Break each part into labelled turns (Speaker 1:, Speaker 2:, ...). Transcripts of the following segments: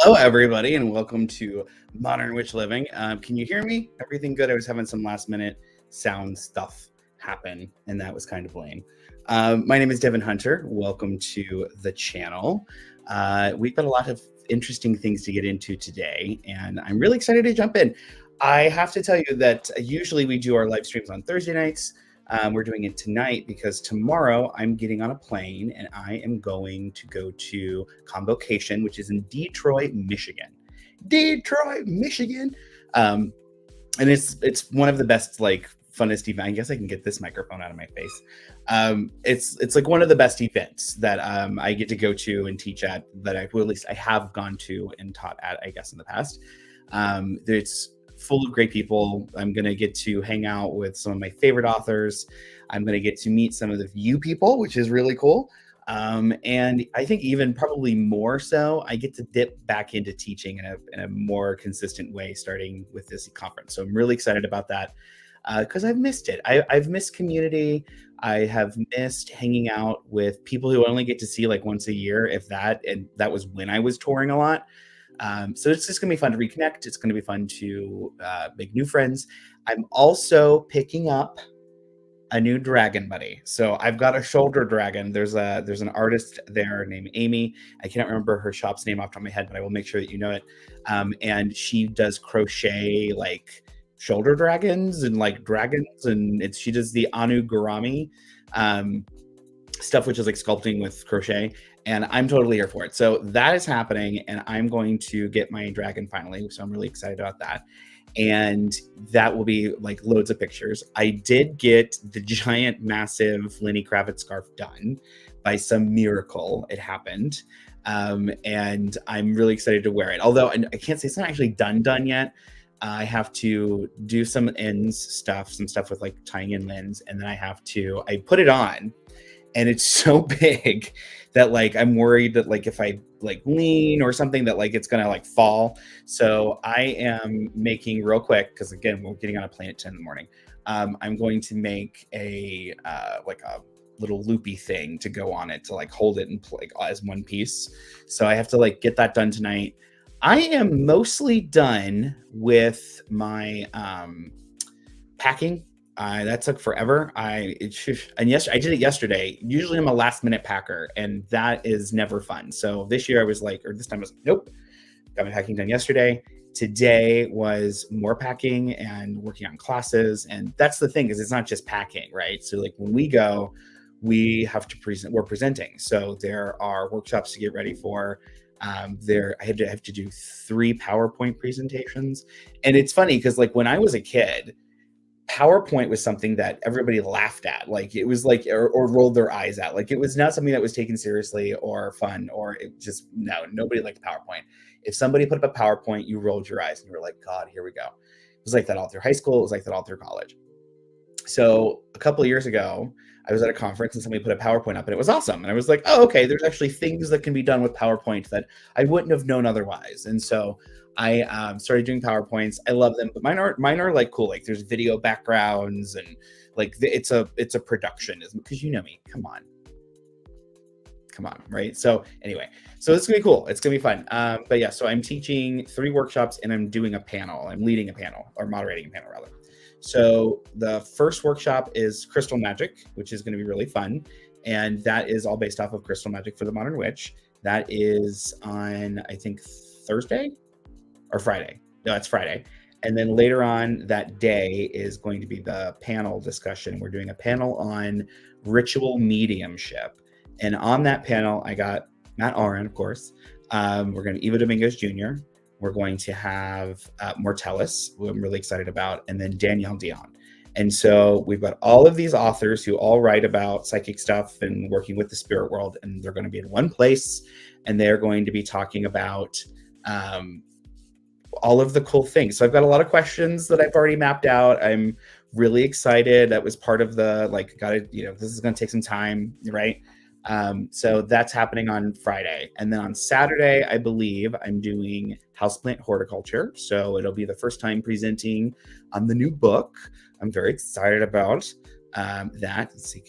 Speaker 1: Hello, everybody, and welcome to Modern Witch Living. Can you hear me? Everything good? I was having some last minute sound stuff happen, and that was kind of lame. My name is Devin Hunter. Welcome to the channel. We've got a lot of interesting things to get into today, and I'm really excited to jump in. I have to tell you that usually we do our live streams on Thursday nights. We're doing it tonight because tomorrow I'm getting on a plane and I am going to go to ConVocation, which is in Detroit, Michigan. Detroit, Michigan. And it's one of the best, funnest events. I guess I can get this microphone out of my face. It's like one of the best events that I get to go to and teach at, that at least I have gone to and taught at, I guess, in the past. It's full of great people. I'm going to get to hang out with some of my favorite authors. I'm going to get to meet some of the you people, which is really cool. And I think even probably more so, I get to dip back into teaching in a more consistent way, starting with this conference. So I'm really excited about that because I've missed it. I've missed community. I have missed hanging out with people who I only get to see like once a year, if that, and that was when I was touring a lot. So it's just going to be fun to reconnect. It's going to be fun to make new friends. I'm also picking up a new dragon buddy. So I've got a shoulder dragon. There's an artist there named Amy. I can't remember her shop's name off the top of my head, but I will make sure that you know it. And she does crochet like shoulder dragons and like dragons, and she does the Anugurami stuff, which is like sculpting with crochet, and I'm totally here for it. So that is happening, and I'm going to get my dragon finally, so I'm really excited about that. And that will be like loads of pictures. I did get the giant, massive Lenny Kravitz scarf done by some miracle. It happened. And I'm really excited to wear it. Although I can't say it's not actually done yet. I have to do some ends stuff, some stuff with like tying in ends. And then I put it on, and it's so big that like I'm worried that like if I like lean or something that like it's gonna like fall. So I am making real quick, because again, we're getting on a plane at 10 in the morning. I'm going to make a like a little loopy thing to go on it to like hold it and like as one piece. So I have to like get that done tonight. I am mostly done with my packing. That took forever. I did it yesterday. Usually I'm a last minute packer, and that is never fun. So this time I was like, nope. Got my packing done yesterday. Today was more packing and working on classes. And that's the thing, is it's not just packing, right? So like when we go, we have to present, we're presenting. So there are workshops to get ready for. I have to do 3 PowerPoint presentations. And it's funny because like when I was a kid, PowerPoint was something that everybody laughed at. Like it was like, or rolled their eyes at. Like it was not something that was taken seriously or fun, or it just, nobody liked PowerPoint. If somebody put up a PowerPoint, you rolled your eyes and you were like, God, here we go. It was like that all through high school. It was like that all through college. So a couple of years ago, I was at a conference and somebody put a PowerPoint up and it was awesome. And I was like, oh, okay, there's actually things that can be done with PowerPoint that I wouldn't have known otherwise. And so I started doing PowerPoints. I love them, but mine are like cool. Like there's video backgrounds and like it's a production, because you know me. Come on, right? So anyway, so it's gonna be cool. It's gonna be fun. But yeah, so I'm teaching 3 workshops and I'm doing a panel. I'm leading a panel, or moderating a panel rather. So the first workshop is Crystal Magic, which is going to be really fun. And that is all based off of Crystal Magic for the Modern Witch. That is on, I think, Thursday or Friday. No, it's Friday. And then later on that day is going to be the panel discussion. We're doing a panel on ritual mediumship. And on that panel, I got Matt Oren, of course. We're going to Eva Dominguez Jr., we're going to have Mortellus, who I'm really excited about, and then Danielle Dion. And so we've got all of these authors who all write about psychic stuff and working with the spirit world, and they're going to be in one place, and they're going to be talking about all of the cool things. So I've got a lot of questions that I've already mapped out. I'm really excited. That was part of the, this is going to take some time, right? So that's happening on Friday. And then on Saturday, I believe I'm doing houseplant horticulture. So it'll be the first time presenting on the new book. I'm very excited about that. Let's see,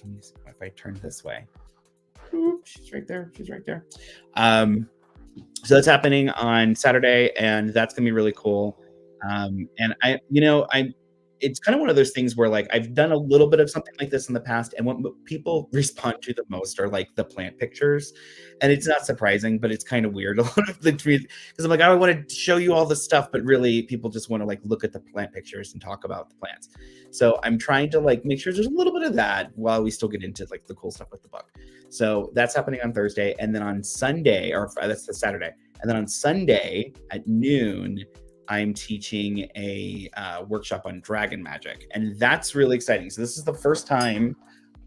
Speaker 1: if I turn this way. Ooh, she's right there. So that's happening on Saturday, and that's gonna be really cool. And I it's kind of one of those things where like I've done a little bit of something like this in the past, and what people respond to the most are like the plant pictures, and it's not surprising, but it's kind of weird a lot of the because I'm like I want to show you all this stuff, but really people just want to like look at the plant pictures and talk about the plants. So I'm trying to like make sure there's a little bit of that while we still get into like the cool stuff with the book. So that's happening on Thursday, and then on Sunday, or that's the Saturday, and then on Sunday at noon, I'm teaching a workshop on dragon magic, and that's really exciting. So this is the first time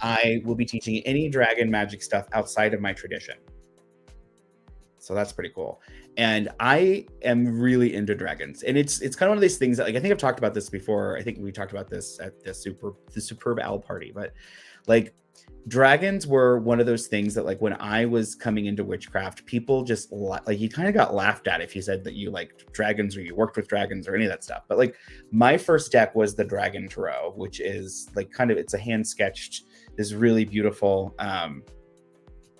Speaker 1: I will be teaching any dragon magic stuff outside of my tradition. So that's pretty cool. And I am really into dragons. And it's kind of one of these things that like I think I've talked about this before. I think we talked about this at the superb owl party, but like dragons were one of those things that like when I was coming into witchcraft, people just like you kind of got laughed at if you said that you liked dragons or you worked with dragons or any of that stuff. But like my first deck was the Dragon Tarot, which is like kind of it's a hand sketched, this really beautiful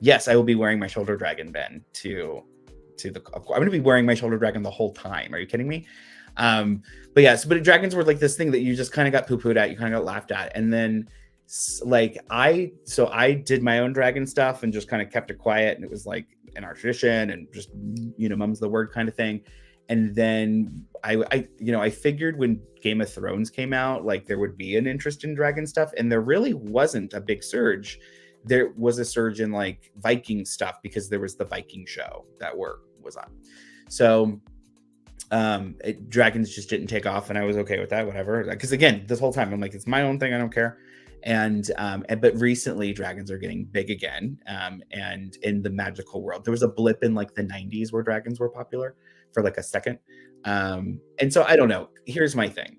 Speaker 1: yes, I will be wearing my shoulder dragon, Ben, to the I'm going to be wearing my shoulder dragon the whole time. Are you kidding me? But yeah, but dragons were like this thing that you just kind of got poo-pooed at, you kind of got laughed at. And then like I did my own dragon stuff and just kind of kept it quiet, and it was like in our tradition and just mum's the word kind of thing. And then I figured when Game of Thrones came out, like there would be an interest in dragon stuff, and there really wasn't a big surge. There was a surge in like Viking stuff because there was the Viking show that was on. So dragons just didn't take off, and I was okay with that, whatever. Because again, this whole time I'm like, it's my own thing, I don't care. And but recently dragons are getting big again. And in the magical world, there was a blip in like the 90s where dragons were popular for like a second. And so I don't know. Here's my thing.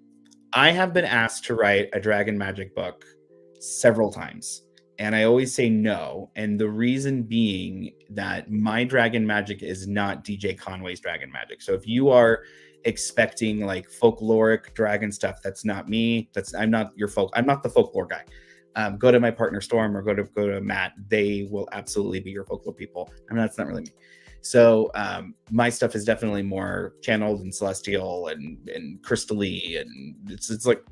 Speaker 1: I have been asked to write a dragon magic book several times, and I always say no. And the reason being that my dragon magic is not DJ Conway's dragon magic. So if you are expecting like folkloric dragon stuff, that's not me. I'm not the folklore guy. Go to my partner Storm or go to Matt. They will absolutely be your folklore people. I mean, that's not really me. So my stuff is definitely more channeled and celestial and crystally, and it's like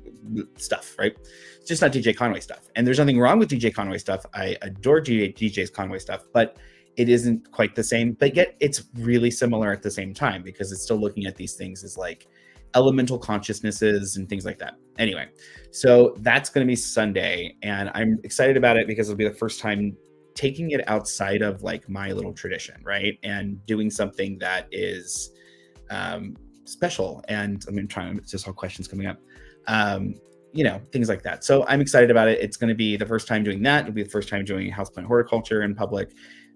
Speaker 1: stuff, right? It's just not DJ Conway stuff. And there's nothing wrong with DJ Conway stuff. I adore DJ's Conway stuff, but it isn't quite the same. But yet it's really similar at the same time because it's still looking at these things as like elemental consciousnesses and things like that. Anyway, so that's going to be Sunday, and I'm excited about it because it'll be the first time taking it outside of like my little tradition, right? And doing something that is special. And I'm trying to just all questions coming up, things like that. So I'm excited about it. It's going to be the first time doing that. It'll be the first time doing houseplant horticulture in public.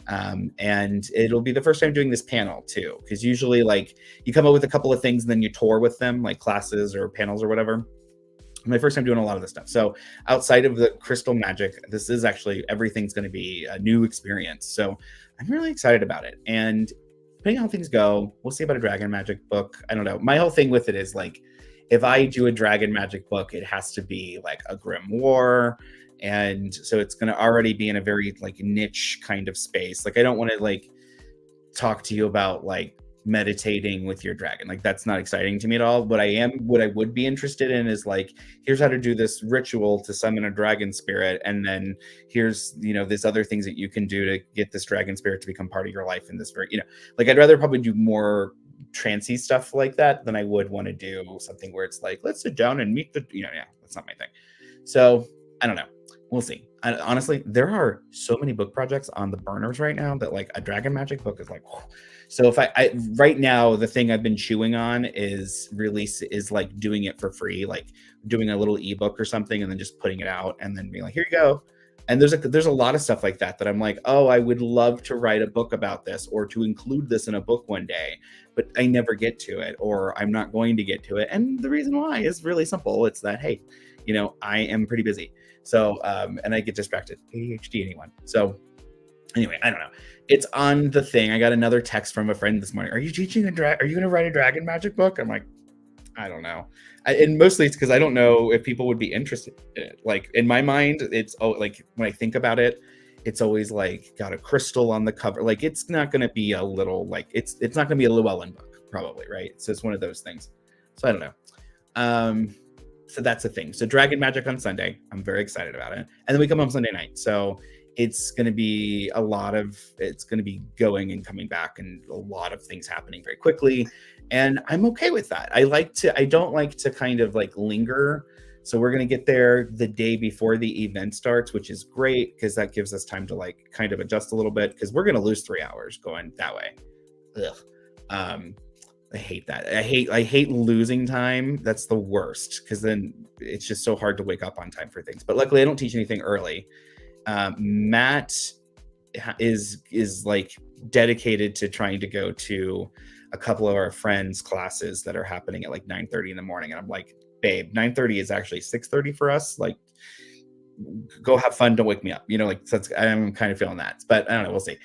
Speaker 1: And it'll be the first time doing this panel too, because usually like you come up with a couple of things and then you tour with them, like classes or panels or whatever. My first time doing a lot of this stuff. So outside of the crystal magic, this is actually, everything's going to be a new experience. So I'm really excited about it. And depending on how things go, we'll see about a dragon magic book. I don't know. My whole thing with it is like, if I do a dragon magic book, it has to be like a grimoire. And so it's going to already be in a very like niche kind of space. Like, I don't want to like talk to you about like meditating with your dragon. Like, that's not exciting to me at all. What I would be interested in is like, here's how to do this ritual to summon a dragon spirit. And then here's, this other things that you can do to get this dragon spirit to become part of your life in this very, like, I'd rather probably do more trancy stuff like that than I would want to do something where it's like, let's sit down and meet the, that's not my thing. So I don't know. We'll see. Honestly, there are so many book projects on the burners right now that like a dragon magic book is like, whew. So if I right now, the thing I've been chewing on is like doing it for free, like doing a little ebook or something and then just putting it out and then being like, here you go. And there's a lot of stuff like that I'm like, oh, I would love to write a book about this or to include this in a book one day, but I never get to it, or I'm not going to get to it. And the reason why is really simple. It's that, hey, I am pretty busy. So, and I get distracted. ADHD, anyone. So anyway, I don't know. It's on the thing. I got another text from a friend this morning. Are you teaching are you going to write a dragon magic book? I'm like, I don't know. And mostly it's because I don't know if people would be interested in it. Like, in my mind, it's like when I think about it, It's always like got a crystal on the cover. Like it's not going to be a little like it's not going to be a Llewellyn book probably, right? So it's one of those things. So I don't know. So that's the thing. So Dragon Magic on Sunday. I'm very excited about it. And then we come home Sunday night. So it's going to be it's going to be going and coming back and a lot of things happening very quickly. And I'm okay with that. I don't like to kind of like linger. So we're going to get there the day before the event starts, which is great because that gives us time to like kind of adjust a little bit because we're going to lose 3 hours going that way. Ugh. I hate that. I hate losing time. That's the worst because then it's just so hard to wake up on time for things. But luckily I don't teach anything early. Matt is like dedicated to trying to go to a couple of our friends' classes that are happening at like 9:30 in the morning. And I'm like, babe, 9:30 is actually 6:30 for us. Like, go have fun. Don't wake me up. You know, like I'm kind of feeling that, but I don't know. We'll see.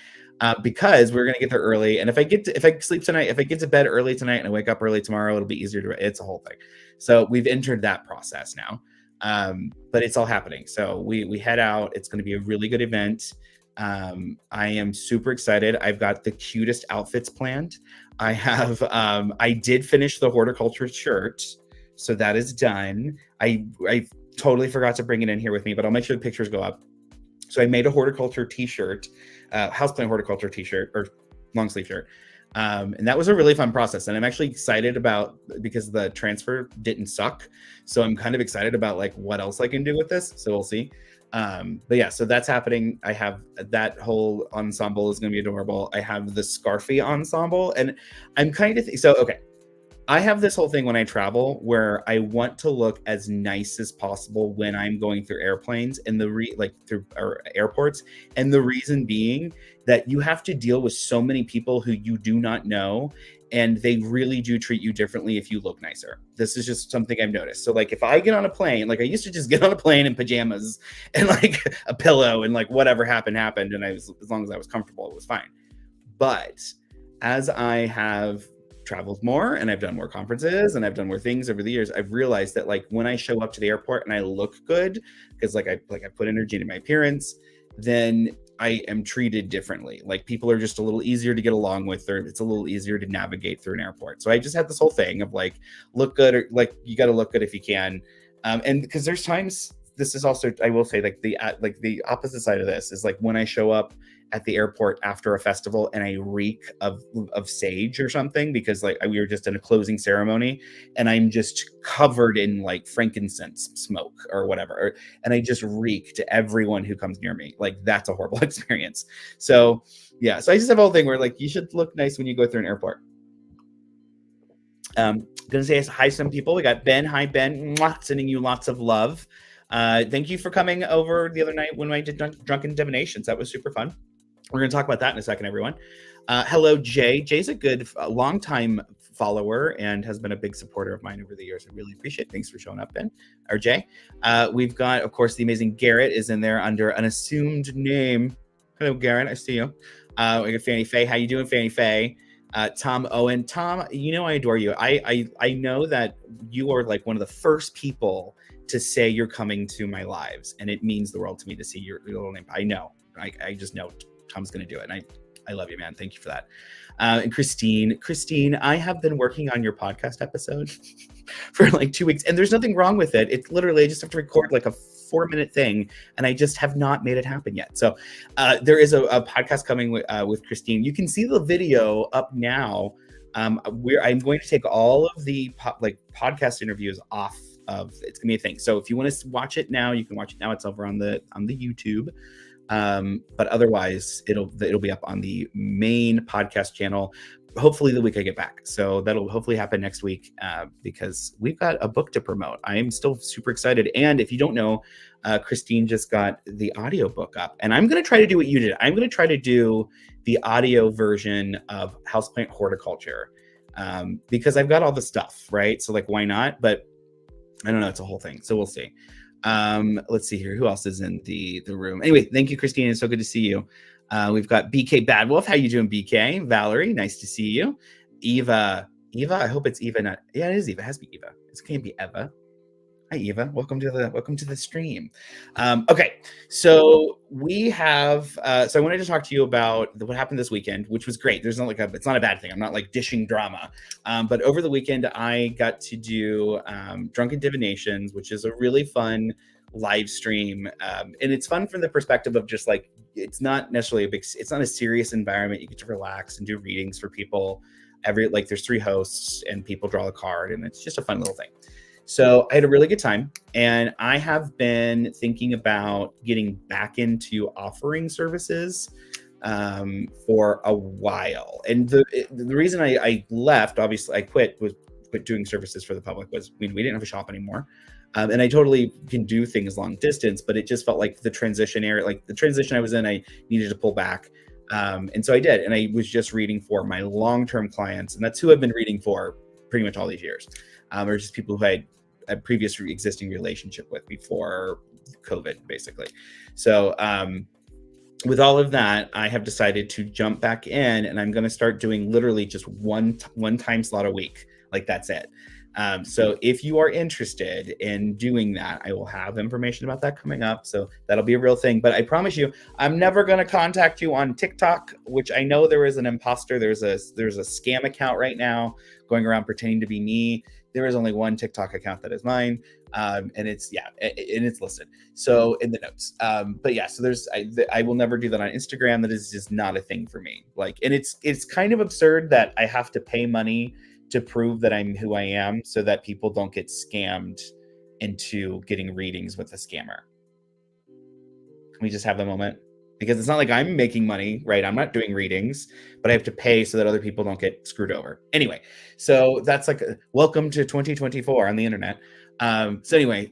Speaker 1: Because we're going to get there early. And if I sleep tonight, if I get to bed early tonight and I wake up early tomorrow, it'll be easier it's a whole thing. So we've entered that process now. But it's all happening. So we head out. It's going to be a really good event. I am super excited. I've got the cutest outfits planned. I did finish the horticulture shirt. So that is done. I totally forgot to bring it in here with me, but I'll make sure the pictures go up. So I made a horticulture t-shirt, houseplant horticulture t-shirt or long sleeve shirt. And that was a really fun process. And I'm actually excited because the transfer didn't suck. So I'm kind of excited about like what else I can do with this. So we'll see. But yeah, so that's happening. I have that whole ensemble is going to be adorable. I have the Scarfy ensemble and I'm kind of, okay. I have this whole thing when I travel where I want to look as nice as possible when I'm going through airplanes and through airports. And the reason being that you have to deal with so many people who you do not know. And they really do treat you differently if you look nicer. This is just something I've noticed. So like if I get on a plane, like I used to just get on a plane in pajamas and like a pillow and like whatever happened. And as long as I was comfortable, it was fine. But as I have traveled more and I've done more conferences and I've done more things over the years, I've realized that like when I show up to the airport and I look good because I put energy into my appearance, then I am treated differently. Like people are just a little easier to get along with, or it's a little easier to navigate through an airport. So I just had this whole thing of like, look good, or like you got to look good if you can. And because there's times, this is also, I will say like the opposite side of this is like when I show up at the airport after a festival and I reek of sage or something because like we were just in a closing ceremony and I'm just covered in like frankincense smoke or whatever. And I just reek to everyone who comes near me. Like that's a horrible experience. So yeah. So I just have a whole thing where like, you should look nice when you go through an airport. Gonna say hi to some people. We got Ben. Hi, Ben. Mwah, sending you lots of love. Thank you for coming over the other night when I did drunken divinations. That was super fun. We're going to talk about that in a second, everyone. Hello, Jay. Jay's a good, long-time follower and has been a big supporter of mine over the years. I really appreciate it. Thanks for showing up, Ben, or Jay. We've got, of course, the amazing Garrett is in there under an assumed name. Hello, Garrett. I see you. We got Fanny Faye. How you doing, Fanny Faye? Tom Owen. Tom, you know I adore you. I know that you are like one of the first people to say you're coming to my lives, and it means the world to me to see your little name. I know. I just know Tom's going to do it. And I love you, man. Thank you for that. And Christine, I have been working on your podcast episode for like 2 weeks, and there's nothing wrong with it. It's literally, I just have to record like a 4-minute thing, and I just have not made it happen yet. So there is a podcast coming with Christine. You can see the video up now. I'm going to take all of the podcast interviews off of, it's gonna be a thing. So if you want to watch it now, you can watch it now. It's over on the YouTube. But otherwise it'll be up on the main podcast channel, hopefully the week I get back. So that'll hopefully happen next week, because we've got a book to promote. I am still super excited. And if you don't know, Christine just got the audio book up, and I'm going to try to do what you did. I'm going to try to do the audio version of Houseplant Horticulture, because I've got all the stuff, right? So like, why not? But I don't know. It's a whole thing. So we'll see. Let's see here. Who else is in the room? Anyway, thank you, Christine. It's so good to see you. We've got BK Bad Wolf. How you doing, BK? Valerie, nice to see you. Eva, I hope it's Eva. Yeah, it is Eva. It has to be Eva. It can't be Eva. Hi, Eva. Welcome to the stream. Okay, so we have. So I wanted to talk to you about what happened this weekend, which was great. There's not it's not a bad thing. I'm not like dishing drama. But over the weekend, I got to do drunken divinations, which is a really fun live stream, and it's fun from the perspective of just like it's not necessarily it's not a serious environment. You get to relax and do readings for people. There's 3 hosts and people draw a card, and it's just a fun little thing. So I had a really good time, and I have been thinking about getting back into offering services for a while. And the reason I left, obviously I quit doing services for the public was we didn't have a shop anymore. And I totally can do things long distance, but it just felt like the transition I was in, I needed to pull back. And so I did. And I was just reading for my long-term clients, and that's who I've been reading for pretty much all these years. Or just people who I had a previous existing relationship with before COVID, basically. So with all of that, I have decided to jump back in, and I'm going to start doing literally just one time slot a week. Like that's it. So if you are interested in doing that, I will have information about that coming up. So that'll be a real thing. But I promise you, I'm never going to contact you on TikTok, which I know there is an imposter. There's a scam account right now going around pretending to be me. There is only one TikTok account that is mine. And it's listed. So in the notes. But yeah, so I will never do that on Instagram. That is just not a thing for me. And it's kind of absurd that I have to pay money to prove that I'm who I am so that people don't get scammed into getting readings with a scammer. Can we just have the moment? Because it's not like I'm making money, right? I'm not doing readings, but I have to pay so that other people don't get screwed over. Anyway, so that's welcome to 2024 on the internet. So I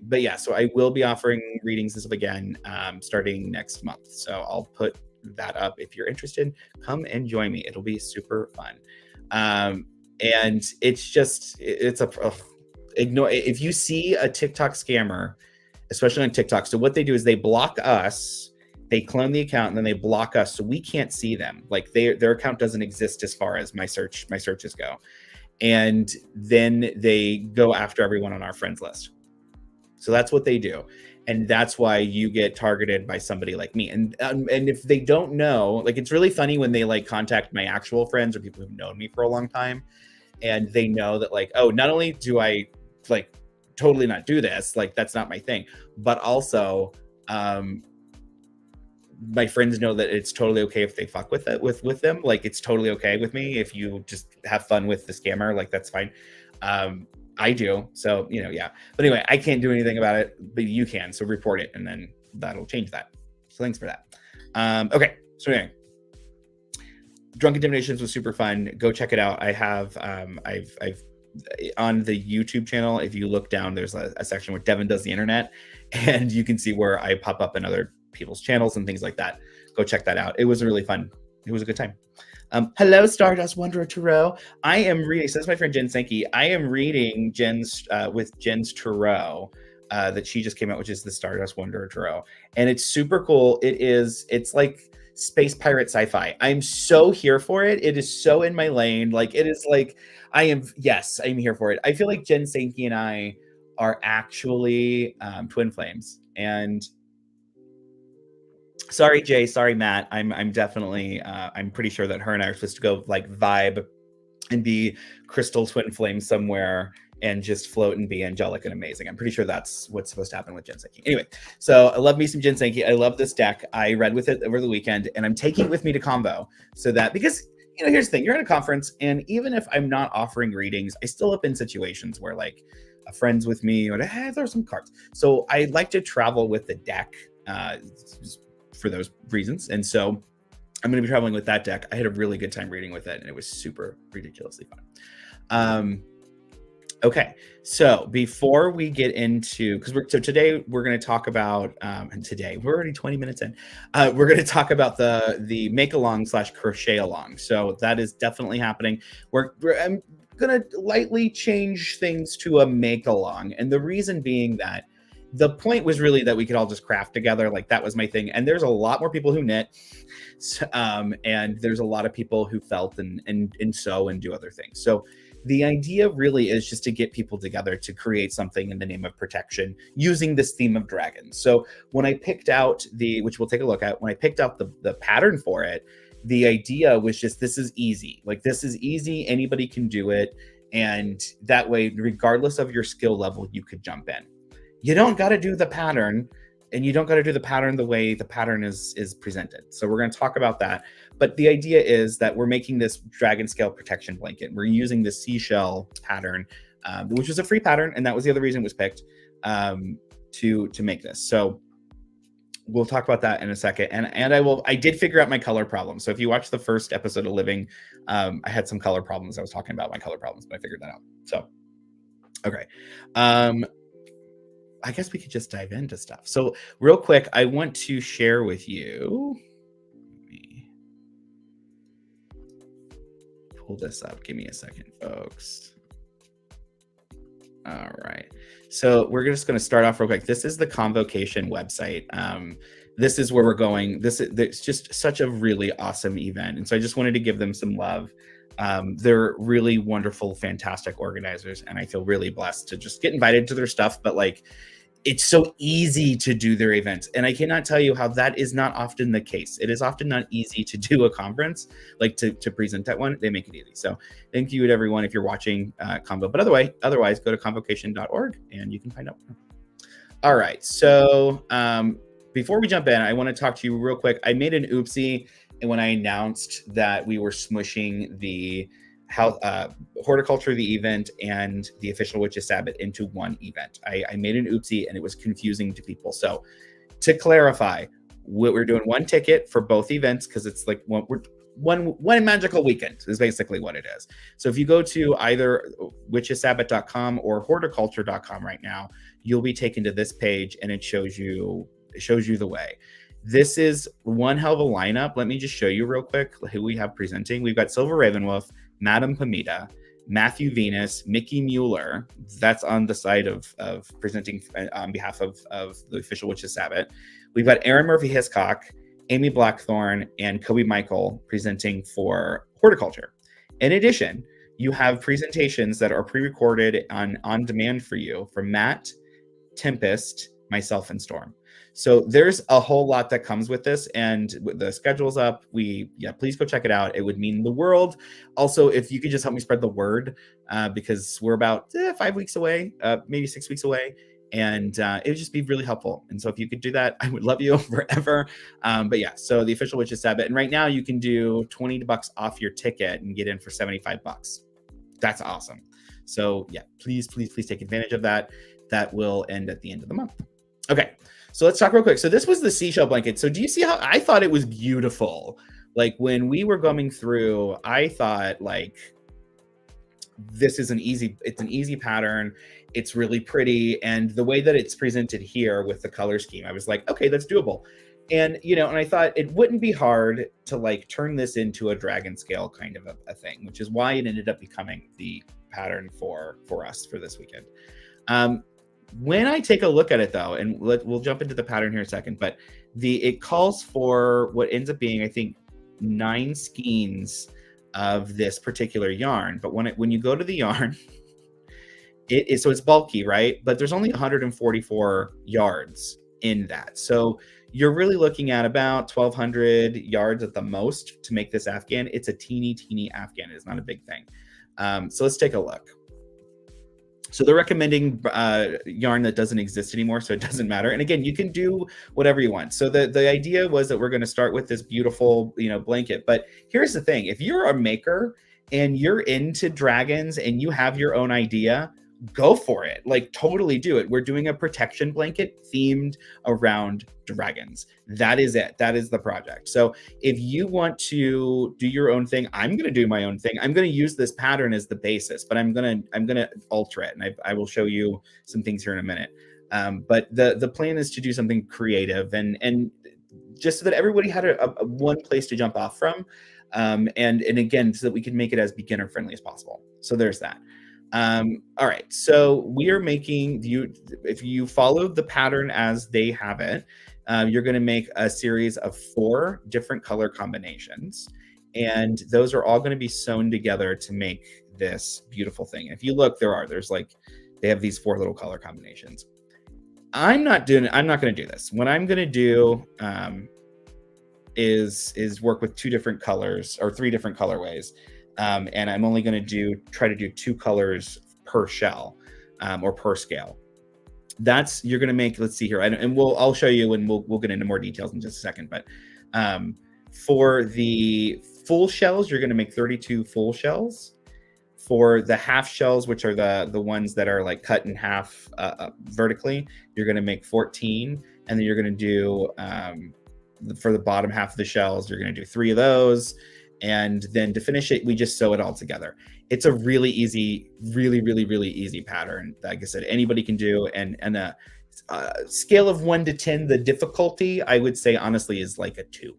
Speaker 1: will be offering readings and stuff again starting next month. So I'll put that up. If you're interested, come and join me. It'll be super fun. And ignore if you see a TikTok scammer, especially on TikTok. So what they do is they block us, they clone the account, and then they block us, so we can't see them. Like their account doesn't exist as far as my searches go, and then they go after everyone on our friends list. So that's what they do, and that's why you get targeted by somebody like me. And if they don't know, it's really funny when they contact my actual friends or people who've known me for a long time. And they know that not only do I totally not do this, that's not my thing, but also my friends know that it's totally okay if they fuck with it with them. It's totally okay with me if you just have fun with the scammer, that's fine. I do. So, yeah. But anyway, I can't do anything about it, but you can. So report it, and then that'll change that. So thanks for that. Okay. So anyway. Drunken Divinations was super fun. Go check it out. I have I've on the YouTube channel, if you look down, there's a section where Devin does the internet, and you can see where I pop up in other people's channels and things like that. Go check that out. It was really fun. It was a good time. Hello, Stardust Wanderer Tarot. I am reading, so that's my friend Jen Sankey. I am reading Jen's Tarot that she just came out, which is the Stardust Wanderer Tarot. And it's super cool. It's like space pirate sci-fi. I'm so here for it. It is so in my lane. I'm here for it. I feel like Jen Sankey and I are actually twin flames. And sorry, Jay, sorry, Matt. I'm definitely I'm pretty sure that her and I are supposed to go vibe and be crystal twin flames somewhere and just float and be angelic and amazing. I'm pretty sure that's what's supposed to happen with Jen Sankey. Anyway, so I love me some Jen Sankey. I love this deck. I read with it over the weekend, and I'm taking it with me to Convo so that, because, here's the thing. You're at a conference, and even if I'm not offering readings, I still up in situations where a friend's with me or, hey, there's some cards. So I like to travel with the deck for those reasons. And so I'm going to be traveling with that deck. I had a really good time reading with it, and it was super ridiculously fun. Okay, so before we get into, today we're going to talk about, and today we're already 20 minutes in, we're going to talk about the make along / crochet along. So that is definitely happening. I'm going to lightly change things to a make along, and the reason being that the point was really that we could all just craft together. That was my thing. And there's a lot more people who knit, and there's a lot of people who felt and sew and do other things. So The idea really is just to get people together to create something in the name of protection using this theme of dragons. So when I picked out which we'll take a look at, when I picked out the pattern for it, the idea was just, this is easy. Like, this is easy. Anybody can do it. And that way, regardless of your skill level, you could jump in. You don't got to do the pattern, and you don't got to do the pattern the way the pattern is presented. So we're going to talk about that. But the idea is that we're making this dragon scale protection blanket. We're using the seashell pattern, which was a free pattern, and that was the other reason it was picked, to make this. So we'll talk about that in a second. And I did figure out my color problem. So if you watch the first episode of Living, I had some color problems. I was talking about my color problems, but I figured that out. So, okay. I guess we could just dive into stuff. So real quick, I want to share with you. Let me pull this up. Give me a second, folks. All right. So we're just going to start off real quick. This is the ConVocation website. This is where we're going. It's just such a really awesome event. And so I just wanted to give them some love. They're really wonderful, fantastic organizers. And I feel really blessed to just get invited to their stuff. But like, it's so easy to do their events. And I cannot tell you how that is not often the case. It is often not easy to do a conference, like to present at one. They make it easy. So thank you to everyone if you're watching Convo. But otherwise, go to convocation.org and you can find out more. All right. So before we jump in, I want to talk to you real quick. I made an oopsie when I announced that we were smushing the horticulture, the event, and the official Witches Sabbath into one event. I made an oopsie and it was confusing to people. So to clarify, we're doing one ticket for both events because it's like one magical weekend is basically what it is. So if you go to either witchessabbath.com or horticulture.com right now, you'll be taken to this page and it shows you the way. This is one hell of a lineup. Let me just show you real quick who we have presenting. We've got Silver Ravenwolf, Madame Pamita, Matthew Venus, Mickey Mueller. That's on the side of presenting on behalf of the official Witches Sabbath. We've got Aaron Murphy Hiscock, Amy Blackthorne, and Kobe Michael presenting for horticulture. In addition, you have presentations that are pre-recorded on demand for you from Matt, Tempest, myself, and Storm. So there's a whole lot that comes with this, and the schedule's up. Please go check it out. It would mean the world. Also, if you could just help me spread the word, because we're about 5 weeks away, maybe 6 weeks away, and it would just be really helpful. And so if you could do that, I would love you forever. But yeah, so the official Witches Sabbath, and right now you can do $20 off your ticket and get in for $75. That's awesome. So yeah, please take advantage of that. That will end at the end of the month. Okay. So let's talk real quick. So this was the seashell blanket. So do you see how I thought it was beautiful? Like when we were going through, I thought like, this is an easy pattern. It's really pretty. And the way that it's presented here with the color scheme, I was like, okay, that's doable. And, and I thought it wouldn't be hard to like turn this into a dragon scale kind of a thing, which is why it ended up becoming the pattern for us for this weekend. When I take a look at it though, and we'll jump into the pattern here in a second, but it calls for what ends up being, I think, 9 skeins of this particular yarn. But when you go to the yarn, so it's bulky, right? But there's only 144 yards in that. So you're really looking at about 1,200 yards at the most to make this Afghan. It's a teeny Afghan. It's not a big thing. So let's take a look. So they're recommending yarn that doesn't exist anymore, so it doesn't matter. And again, you can do whatever you want. So the idea was that we're going to start with this beautiful, blanket. But here's the thing: if you're a maker and you're into dragons and you have your own idea, go for it. Like totally do it. We're doing a protection blanket themed around dragons. That is it. That is the project. So if you want to do your own thing, I'm going to do my own thing. I'm going to use this pattern as the basis, but I'm going to alter it. And I will show you some things here in a minute. But the plan is to do something creative and just so that everybody had a one place to jump off from. And again, so that we can make it as beginner friendly as possible. So there's that. All right, so we are making if you follow the pattern as they have it, you're going to make a series of 4 different color combinations, and those are all going to be sewn together to make this beautiful thing. If you look, they have these 4 little color combinations. I'm not going to do this. What I'm going to do is work with 2 different colors or 3 different colorways. And I'm only going to try to do 2 colors per shell or per scale. You're going to make, let's see here. And I'll show you, and we'll get into more details in just a second. But for the full shells, you're going to make 32 full shells. For the half shells, which are the ones that are like cut in half vertically, you're going to make 14. And then you're going to do, for the bottom half of the shells, you're going to do 3 of those. And then to finish it, we just sew it all together. It's a really easy, really, really, really easy pattern. Like I said, anybody can do. And a scale of 1 to 10, the difficulty, I would say, honestly, is like a 2.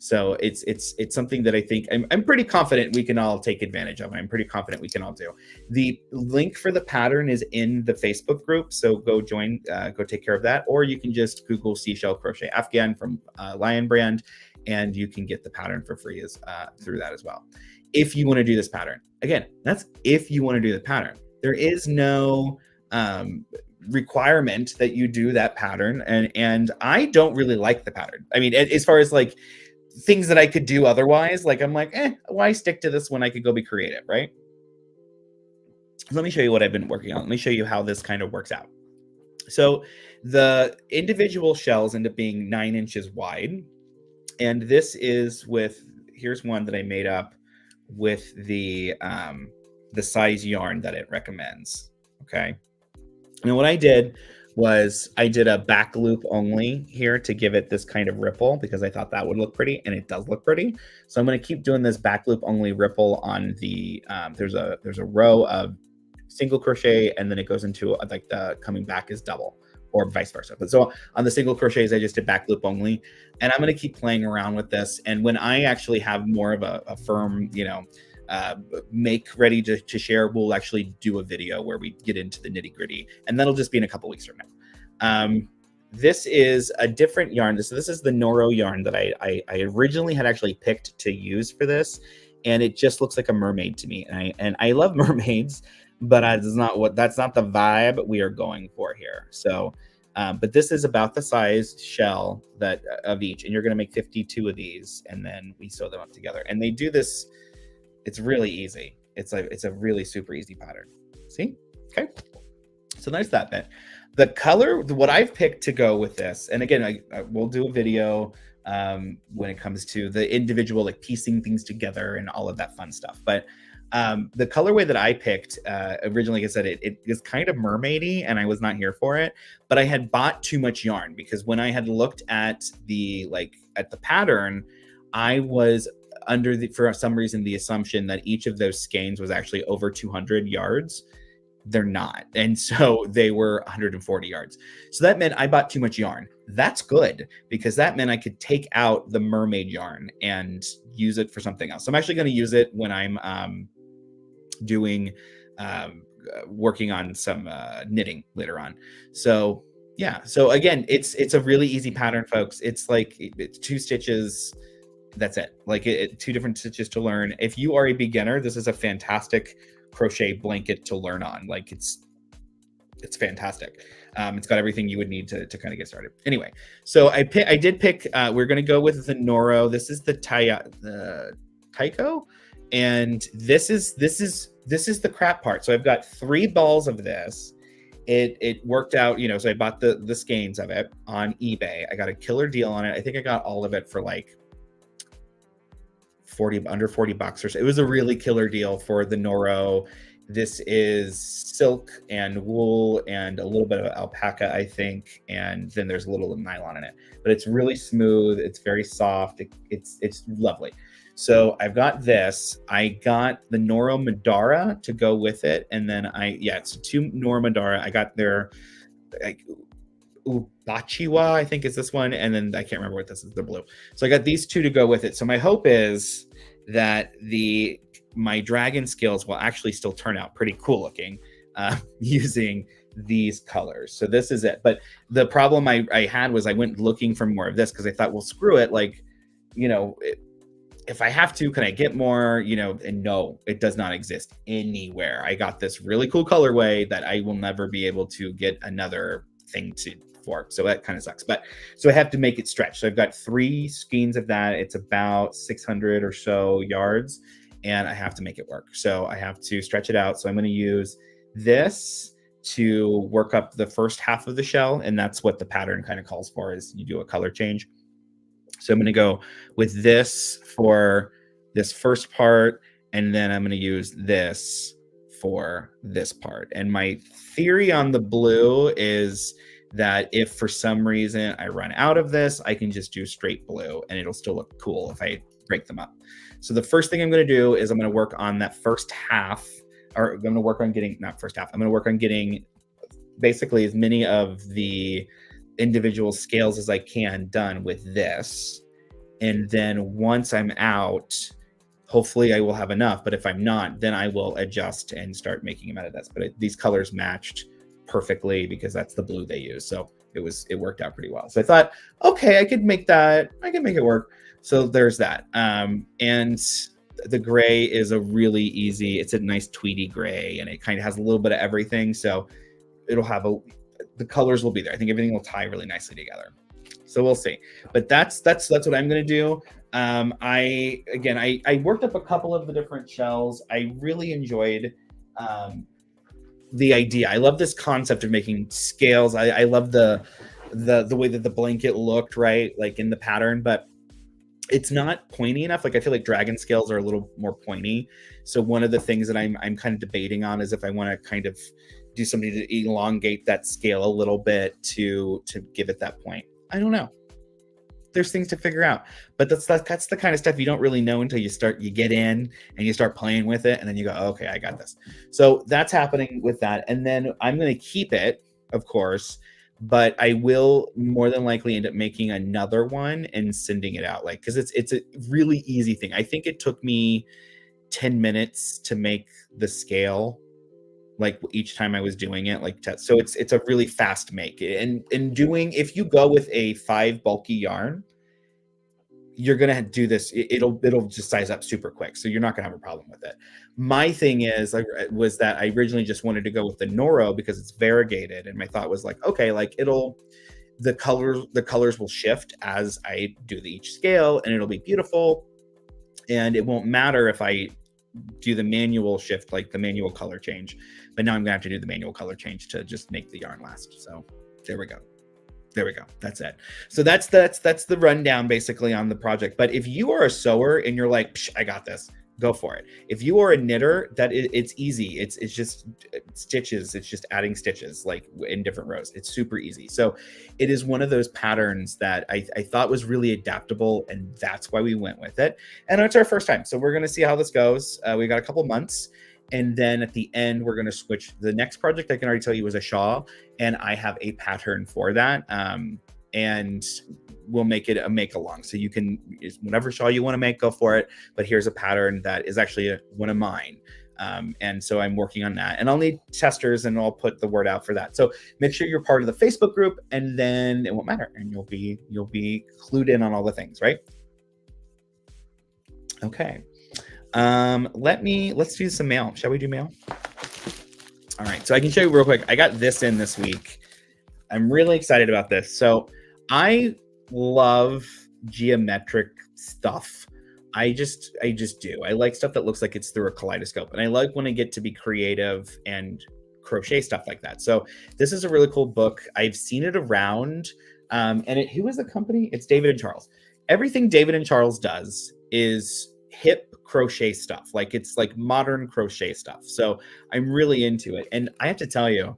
Speaker 1: So it's something that I think I'm pretty confident we can all take advantage of. I'm pretty confident we can all do. The link for the pattern is in the Facebook group, so go join, go take care of that. Or you can just Google Seashell Crochet Afghan from Lion Brand, and you can get the pattern for free through that as well. If you want to do this pattern, again, that's if you want to do the pattern. There is no requirement that you do that pattern, and I don't really like the pattern. I mean, as far as like things that I could do otherwise, like I'm like, why stick to this when I could go be creative, right? Let me show you what I've been working on. Let me show you how this kind of works out. So the individual shells end up being 9 inches wide. And this is here's one that I made up with the size yarn that it recommends. Okay. And what I did was I did a back loop only here to give it this kind of ripple, because I thought that would look pretty, and it does look pretty. So I'm going to keep doing this back loop only ripple on the, there's a row of single crochet, and then it goes into like the coming back is double, or vice versa. But so on the single crochets, I just did back loop only, and I'm going to keep playing around with this. And when I actually have more of a firm, make ready to share, we'll actually do a video where we get into the nitty gritty, and that'll just be in a couple weeks from now. This is a different yarn. So this is the Noro yarn that I originally had actually picked to use for this, and it just looks like a mermaid to me. And I love mermaids, but that's not the vibe we are going for here. So, but this is about the size shell of each, and you're going to make 52 of these, and then we sew them up together. And they do this. It's really easy. It's a really super easy pattern. See? Okay. So there's that bit. The color, what I've picked to go with this, and again, I will do a video when it comes to the individual, like piecing things together and all of that fun stuff. But the colorway that I picked originally, like I said, it is kind of mermaidy, and I was not here for it. But I had bought too much yarn, because when I had looked at the pattern, I was for some reason, the assumption that each of those skeins was actually over 200 yards. They're not. And so they were 140 yards. So that meant I bought too much yarn. That's good, because that meant I could take out the mermaid yarn and use it for something else. So I'm actually going to use it when I'm working on some knitting later on. So yeah. So again, it's a really easy pattern, folks. It's 2 stitches. That's it. Like 2 different stitches to learn. If you are a beginner, this is a fantastic crochet blanket to learn on. Like it's fantastic. It's got everything you would need to kind of get started. Anyway, so I did pick. We're going to go with the Noro. This is the Taiko, and this is the crap part. So I've got 3 balls of this. It worked out, So I bought the skeins of it on eBay. I got a killer deal on it. I think I got all of it for like under $40 or so. It was a really killer deal for the Noro. This is silk and wool and a little bit of alpaca, I think, and then there's a little nylon in it. But it's really smooth. It's very soft. It's lovely. So I've got this. I got the Noro Madara to go with it, and then it's 2 Noro Madara. I got their Ubachiwa, I think is this one, and then I can't remember what this is, the blue. So I got these 2 to go with it. So my hope is that my dragon skills will actually still turn out pretty cool looking using these colors. So this is it. But the problem I had was I went looking for more of this, because I thought, well, screw it. if I have to, can I get more, and no, it does not exist anywhere. I got this really cool colorway that I will never be able to get another thing for. So that kind of sucks. But so I have to make it stretch. So I've got 3 skeins of that. It's about 600 or so yards, and I have to make it work. So I have to stretch it out. So I'm going to use this to work up the first half of the shell. And that's what the pattern kind of calls for, is you do a color change. So I'm going to go with this for this first part, and then I'm going to use this for this part. And my theory on the blue is that if for some reason I run out of this, I can just do straight blue and it'll still look cool if I break them up. So the first thing I'm going to do is I'm going to work on that first half, or I'm going to work on getting, not first half, I'm going to work on getting basically as many of the individual scales as I can done with this. And then once I'm out, hopefully I will have enough, but if I'm not, then I will adjust and start making them out of this. But these colors matched perfectly because that's the blue they use. So it worked out pretty well. So I thought, okay, I could make it work. So there's that. And the gray is a really easy, it's a nice tweedy gray, and it kind of has a little bit of everything. So it'll have the colors will be there. I think everything will tie really nicely together. So we'll see. But that's what I'm going to do. I worked up a couple of the different shells. I really enjoyed the idea. I love this concept of making scales. I love the way that the blanket looked, right? Like in the pattern, but it's not pointy enough. Like I feel like dragon scales are a little more pointy. So one of the things that I'm kind of debating on is if I want to kind of do something to elongate that scale a little bit to give it that point. I don't know. There's things to figure out, but that's the kind of stuff you don't really know until you get in and you start playing with it, and then you go, okay, I got this. So that's happening with that. And then I'm going to keep it, of course, but I will more than likely end up making another one and sending it out, like, because it's a really easy thing. I think it took me 10 minutes to make the scale, like each time I was doing it, like so it's a really fast make. And if you go with a 5 bulky yarn, you're gonna do this. It'll just size up super quick, so you're not gonna have a problem with it. My thing was that I originally just wanted to go with the Noro because it's variegated, and my thought was like, okay, like the colors will shift as I do each scale, and it'll be beautiful, and it won't matter if I do the manual shift, like the manual color change. But now I'm gonna have to do the manual color change to just make the yarn last. So there we go. That's it. So that's the rundown basically on the project. But if you are a sewer and you're like, I got this, go for it. If you are a knitter, it's easy. It's just stitches. It's just adding stitches like in different rows. It's super easy. So it is one of those patterns that I thought was really adaptable, and that's why we went with it. And it's our first time. So we're going to see how this goes. We got a couple months. And then at the end, we're going to switch. The next project I can already tell you was a shawl, and I have a pattern for that. And we'll make it a make along. So you can, whatever shawl you want to make, go for it. But here's a pattern that is actually one of mine. And so I'm working on that, and I'll need testers, and I'll put the word out for that. So make sure you're part of the Facebook group, and then it won't matter, and you'll be clued in on all the things, right? Okay. Let's do some mail. Shall we do mail? All right. So I can show you real quick. I got this in this week. I'm really excited about this. So I love geometric stuff. I just do. I like stuff that looks like it's through a kaleidoscope, and I like when I get to be creative and crochet stuff like that. So this is a really cool book. I've seen it around. Who is the company? It's David and Charles. Everything David and Charles does is hip crochet stuff. Like it's like modern crochet stuff. So I'm really into it. And I have to tell you,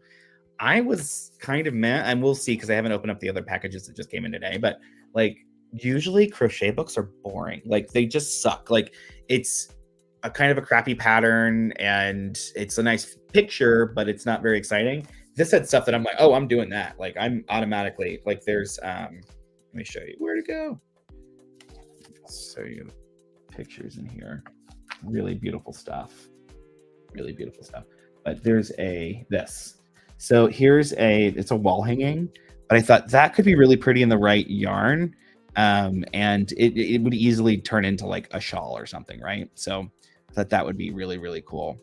Speaker 1: I was kind of mad, and we'll see, because I haven't opened up the other packages that just came in today, but like usually crochet books are boring. Like they just suck. Like it's a kind of a crappy pattern, and it's a nice picture, but it's not very exciting. This had stuff that I'm like, oh, I'm doing that. Like I'm automatically like, there's let me show you where to go. So you pictures in here, really beautiful stuff, but there's this. So here's it's a wall hanging, but I thought that could be really pretty in the right yarn. And it would easily turn into like a shawl or something, right? So that would be really, really cool.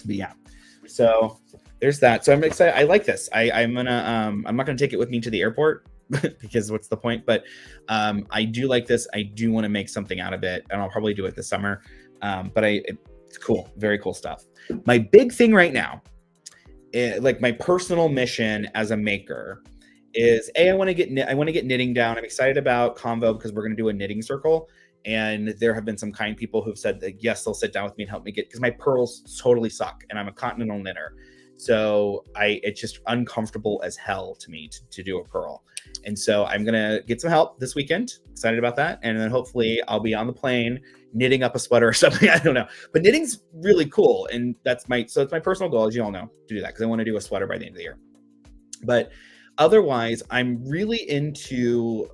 Speaker 1: But yeah, so there's that. So I'm excited. I like this. I'm not gonna take it with me to the airport because what's the point? But I do like this. I do want to make something out of it, and I'll probably do it this summer. But it's cool, very cool stuff. My big thing right now, like my personal mission as a maker, is I want to get knitting down. I'm excited about Convo because we're going to do a knitting circle, and there have been some kind people who've said that yes, they'll sit down with me and help me because my pearls totally suck, and I'm a continental knitter, so it's just uncomfortable as hell to me to do a pearl, and so I'm gonna get some help this weekend. Excited about that, and then hopefully I'll be on the plane knitting up a sweater or something. I don't know, but knitting's really cool, and it's my personal goal, as you all know, to do that because I want to do a sweater by the end of the year. But otherwise, I'm really into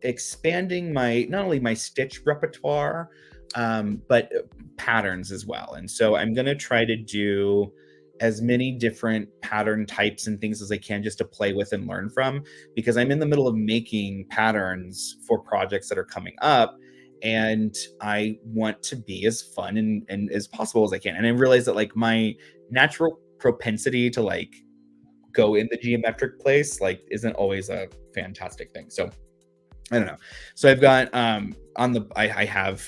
Speaker 1: expanding not only my stitch repertoire, but patterns as well. And so I'm going to try to do as many different pattern types and things as I can just to play with and learn from, because I'm in the middle of making patterns for projects that are coming up. And I want to be as fun and as possible as I can. And I realize that like my natural propensity to like go in the geometric place like isn't always a fantastic thing. So I don't know. So I've got I have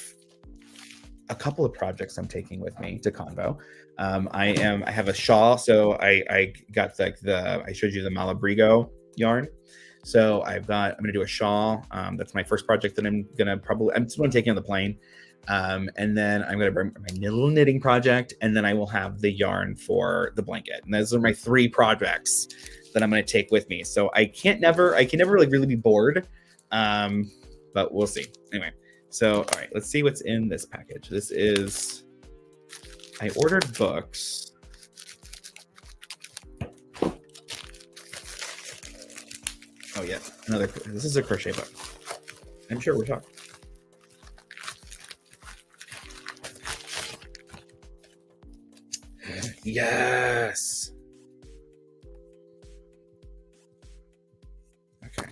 Speaker 1: a couple of projects I'm taking with me to Convo. I have a shawl. So I got like I showed you the Malabrigo yarn. So I'm gonna do a shawl. That's my first project that I'm just gonna take it on the plane. And then I'm gonna bring my little knitting project, and then I will have the yarn for the blanket. And those are my 3 projects that I'm gonna take with me. So I can never like really be bored. But we'll see. Anyway, so all right, let's see what's in this package. I ordered books. Oh yeah, this is a crochet book. I'm sure we're talking. Yes. Okay.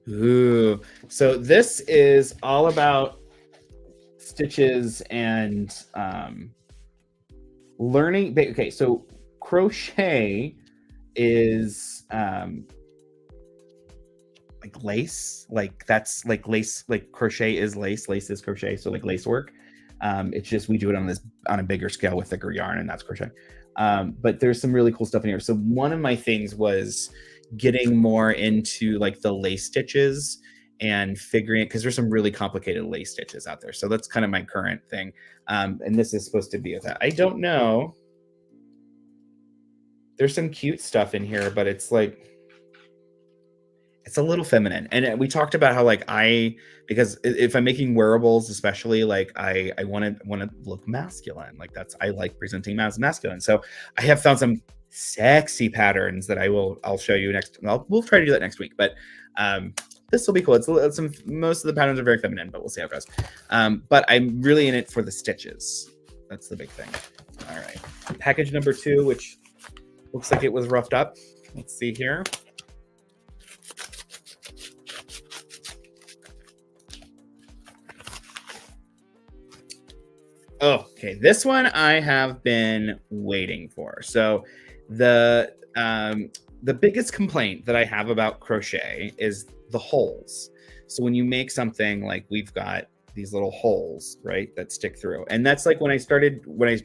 Speaker 1: Ooh. So this is all about stitches and learning. Okay, so crochet is like lace, like that's like lace, like crochet is lace is crochet, so like lace work. It's just we do it on a bigger scale with thicker yarn, and that's crochet. But there's some really cool stuff in here. So one of my things was getting more into like the lace stitches and figuring it, because there's some really complicated lace stitches out there. So that's kind of my current thing. And this is supposed to be with that. I don't know. There's some cute stuff in here, but it's like, it's a little feminine. And we talked about how like because if I'm making wearables, especially, like I want to look masculine. Like I like presenting masculine. So I have found some sexy patterns that I'll show you next. We'll try to do that next week, but this will be cool. Most of the patterns are very feminine, but we'll see how it goes. But I'm really in it for the stitches. That's the big thing. All right. Package number 2, which looks like it was roughed up. Let's see here. Oh, okay. This one I have been waiting for. So the biggest complaint that I have about crochet is the holes. So when you make something, like we've got these little holes, right, that stick through. And that's like when I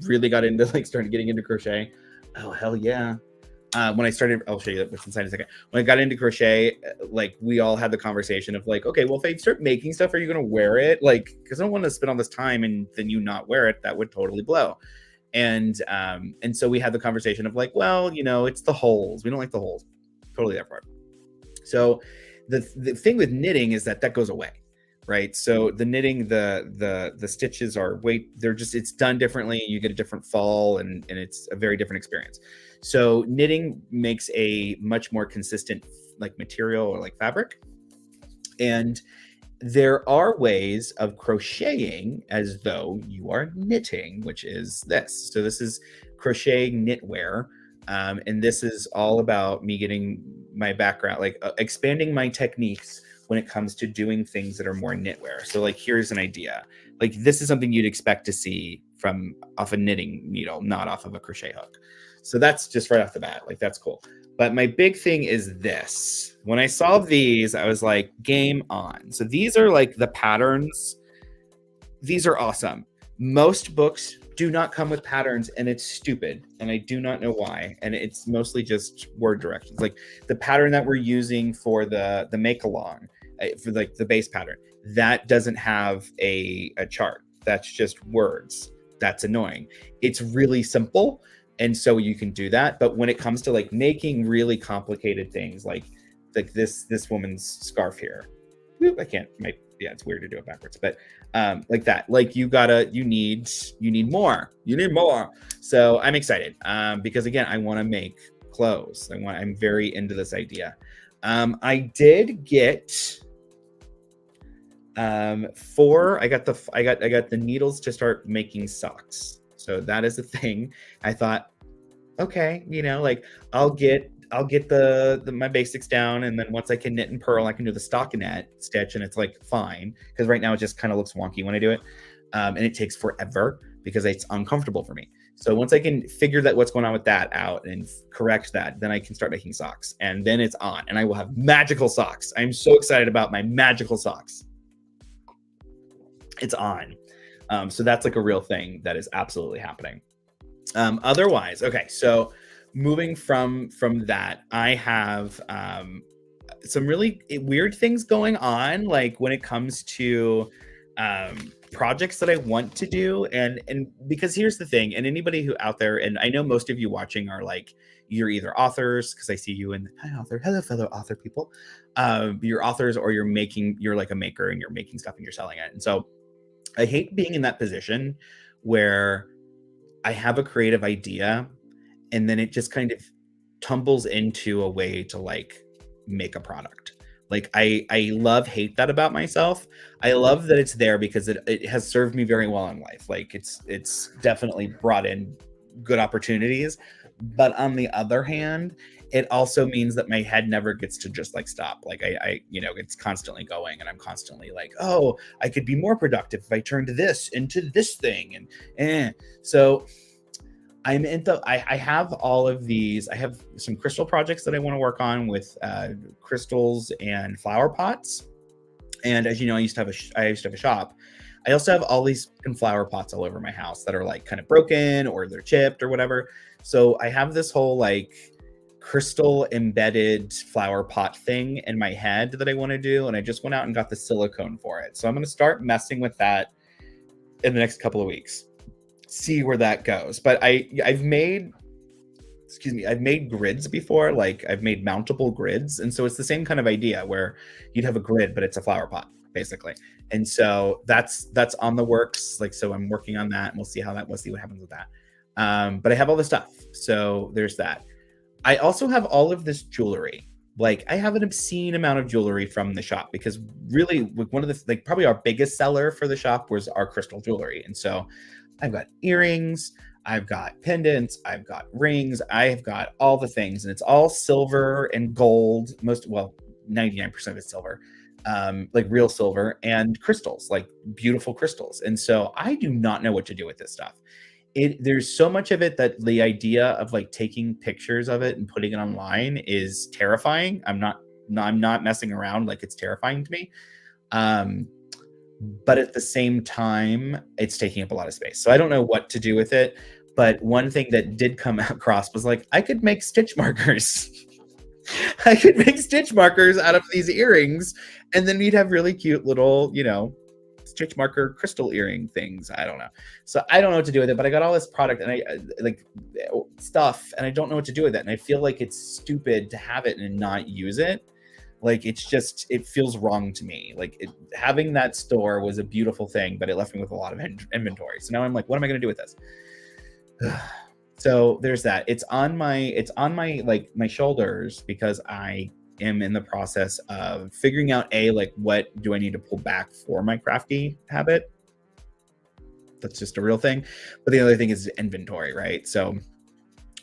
Speaker 1: really got into started getting into crochet. Oh, hell yeah. When I started, I'll show you what's inside in a second. When I got into crochet, like we all had the conversation of like, okay, well, if I start making stuff, are you going to wear it? Like, because I don't want to spend all this time and then you not wear it. That would totally blow. And so we had the conversation of like, well, it's the holes. We don't like the holes. Totally there for it. So the thing with knitting is that goes away, right? So the knitting, the stitches it's done differently. You get a different fall, and it's a very different experience. So knitting makes a much more consistent like material or like fabric. And there are ways of crocheting as though you are knitting, which is this. So this is crochet knitwear. And this is all about me getting my background, like expanding my techniques when it comes to doing things that are more knitwear. So like, here's an idea. Like this is something you'd expect to see from off a knitting needle, not off of a crochet hook. So that's just right off the bat. Like that's cool. But my big thing is this. When I saw these, I was like, game on. So these are like the patterns. These are awesome. Most books do not come with patterns, and it's stupid, and I do not know why. And it's mostly just word directions. Like the pattern that we're using for the make along, for like the base pattern, that doesn't have a chart. That's just words. That's annoying. It's really simple, and so you can do that. But when it comes to like making really complicated things, like this woman's scarf here, I can't. Yeah, it's weird to do it backwards, but like that, like you need more. So I'm excited because again, I want to make clothes. I'm very into this idea. I did get I got the needles to start making socks. So that is a thing. I thought, okay, like I'll get my basics down, and then once I can knit and purl, I can do the stockinette stitch, and it's like fine, because right now it just kind of looks wonky when I do it, and it takes forever because it's uncomfortable for me. So once I can figure that what's going on with that out and correct that, then I can start making socks, and then it's on, and I will have magical socks. I'm so excited about my magical socks. It's on. So that's like a real thing that is absolutely happening. Otherwise, okay, so moving from that, I have some really weird things going on, like when it comes to projects that I want to do, and because here's the thing, and anybody who out there, and I know most of you watching are like, you're either authors, because I see you in hi author, hello fellow author people, you're authors, or you're like a maker and you're making stuff and you're selling it. And so I hate being in that position where I have a creative idea and then it just kind of tumbles into a way to like make a product. Like I hate that about myself. I love that it's there because it has served me very well in life. Like it's definitely brought in good opportunities. But on the other hand, it also means that my head never gets to just like stop. Like I it's constantly going, and I'm constantly like, oh, I could be more productive if I turned this into this thing. And so I'm into, I have all of these. I have some crystal projects that I want to work on with crystals and flower pots. And as you know, I used to have a shop. I also have all these flower pots all over my house that are like kind of broken or they're chipped or whatever. So I have this whole like crystal embedded flower pot thing in my head that I want to do. And I just went out and got the silicone for it. So I'm going to start messing with that in the next couple of weeks. See where that goes. But I've made grids before. Like I've made mountable grids. And so it's the same kind of idea where you'd have a grid, but it's a flower pot basically. And so that's on the works. Like, so I'm working on that, and we'll see what happens with that. But I have all the stuff. So there's that. I also have all of this jewelry. Like I have an obscene amount of jewelry from the shop, because really one of the, like probably our biggest seller for the shop was our crystal jewelry. And so I've got earrings, I've got pendants, I've got rings, I've got all the things, and it's all silver and gold. 99% of it's silver, like real silver, and crystals, like beautiful crystals. And so I do not know what to do with this stuff. There's so much of it that the idea of like taking pictures of it and putting it online is terrifying. I'm not messing around. Like it's terrifying to me. But at the same time, it's taking up a lot of space. So I don't know what to do with it. But one thing that did come across was like, I could make stitch markers. I could make stitch markers out of these earrings, and then we'd have really cute little, stitch marker crystal earring things. I don't know. So I don't know what to do with it, but I got all this product and I like stuff, and I don't know what to do with it. And I feel like it's stupid to have it and not use it. Like it feels wrong to me. Like having that store was a beautiful thing, but it left me with a lot of inventory. So now I'm like, what am I going to do with this? So there's that. It's on my like my shoulders, because I am in the process of figuring out like what do I need to pull back for my crafty habit. That's just a real thing. But the other thing is inventory, right? So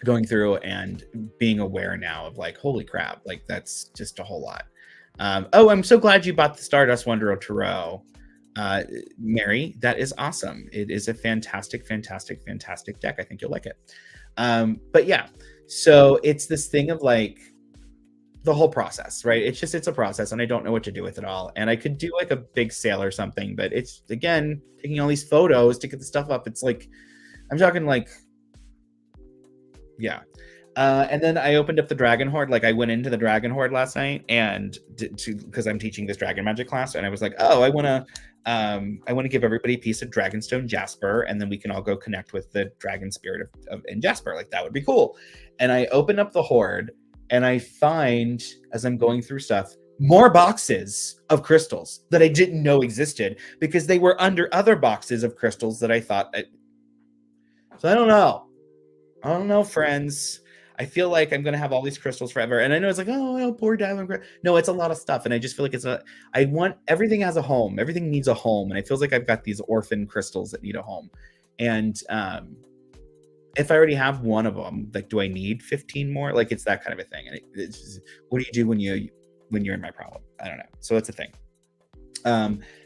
Speaker 1: going through and being aware now of like, holy crap, like that's just a whole lot. Oh, I'm so glad you bought the Stardust Wanderer Tarot. Mary, that is awesome. It is a fantastic, fantastic, fantastic deck. I think you'll like it. But yeah, so it's this thing of like the whole process, right? It's a process and I don't know what to do with it all. And I could do like a big sale or something, but it's, again, taking all these photos to get the stuff up. It's like, I'm talking like, yeah. And then I opened up the Dragon Horde. Like I went into the Dragon Horde last night and because I'm teaching this Dragon Magic class, and I was like, oh, I want to give everybody a piece of Dragonstone Jasper, and then we can all go connect with the Dragon Spirit in Jasper. Like that would be cool. And I open up the Horde, and I find as I'm going through stuff more boxes of crystals that I didn't know existed because they were under other boxes of crystals that I thought. So I don't know, friends. I feel like I'm going to have all these crystals forever. And I know it's like, oh, poor Devin. No, it's a lot of stuff. And I just feel like I want, everything has a home. Everything needs a home. And it feels like I've got these orphan crystals that need a home. And if I already have one of them, like, do I need 15 more? Like, it's that kind of a thing. And it's just, what do you do when you're in my problem? I don't know. So that's a thing.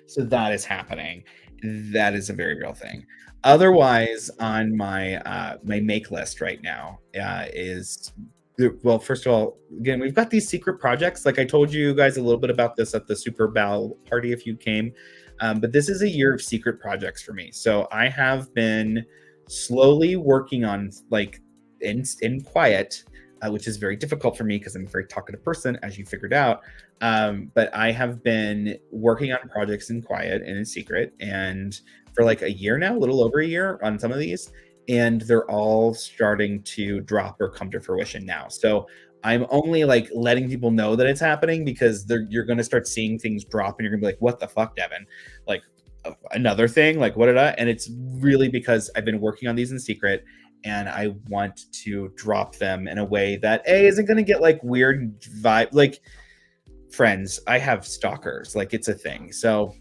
Speaker 1: So that is happening. That is a very real thing. Otherwise, on my my make list right now is, well, first of all, again, we've got these secret projects. Like I told you guys a little bit about this at the Super Bowl party if you came, but this is a year of secret projects for me. So I have been slowly working on, like, in quiet, which is very difficult for me because I'm a very talkative person, as you figured out. But I have been working on projects in quiet and in secret, and for like a year now, a little over a year on some of these, and they're all starting to drop or come to fruition now. So I'm only like letting people know that it's happening because you're going to start seeing things drop, and you're gonna be like, what the fuck, Devin? Like, another thing? Like, what did I? And it's really because I've been working on these in secret, and I want to drop them in a way that isn't going to get like weird vibe. Like, friends, I have stalkers. Like, it's a thing. So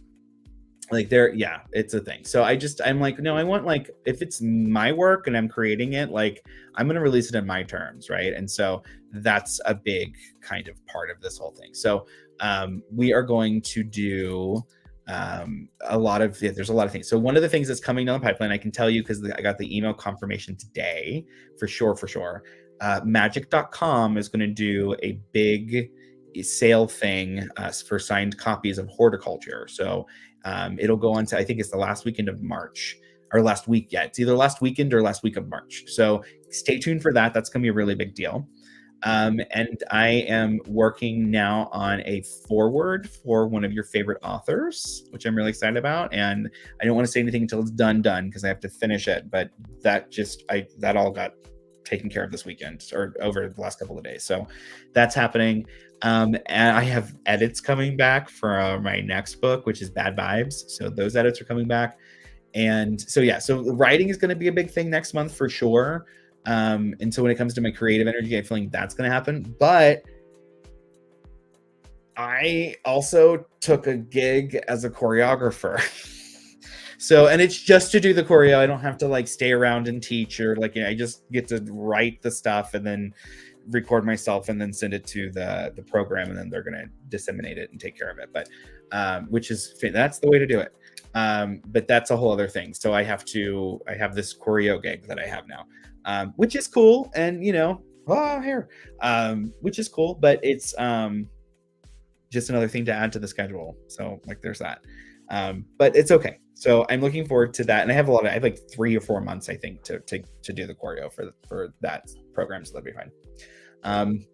Speaker 1: like it's a thing. So I'm like, no, I want, like, if it's my work and I'm creating it, like, I'm going to release it on my terms, right? And so that's a big kind of part of this whole thing. So we are going to do there's a lot of things. So one of the things that's coming down the pipeline, I can tell you because I got the email confirmation today for sure. Magic.com is going to do a big sale thing for signed copies of Horticulture. So it'll go on to, I think it's the last weekend of March, or last week. Yeah, it's either last weekend or last week of March. So stay tuned for that. That's going to be a really big deal. And I am working now on a foreword for one of your favorite authors, which I'm really excited about. And I don't want to say anything until it's done because I have to finish it. But that all got taken care of this weekend or over the last couple of days. So that's happening. And I have edits coming back for my next book, which is Bad Vibes. So those edits are coming back. And so, yeah, so writing is going to be a big thing next month for sure. And so when it comes to my creative energy, I feel like that's going to happen. But I also took a gig as a choreographer. So, and it's just to do the choreo. I don't have to like stay around and teach, or like, I just get to write the stuff and then record myself and then send it to the program, and then they're going to disseminate it and take care of it. But that's the way to do it. But that's a whole other thing. So I have this choreo gig that I have now, which is cool. And which is cool, but it's just another thing to add to the schedule. So like, there's that. But it's okay. So I'm looking forward to that. And I have like 3 or 4 months, I think, to do the choreo for that program. So that'll be fine. I'm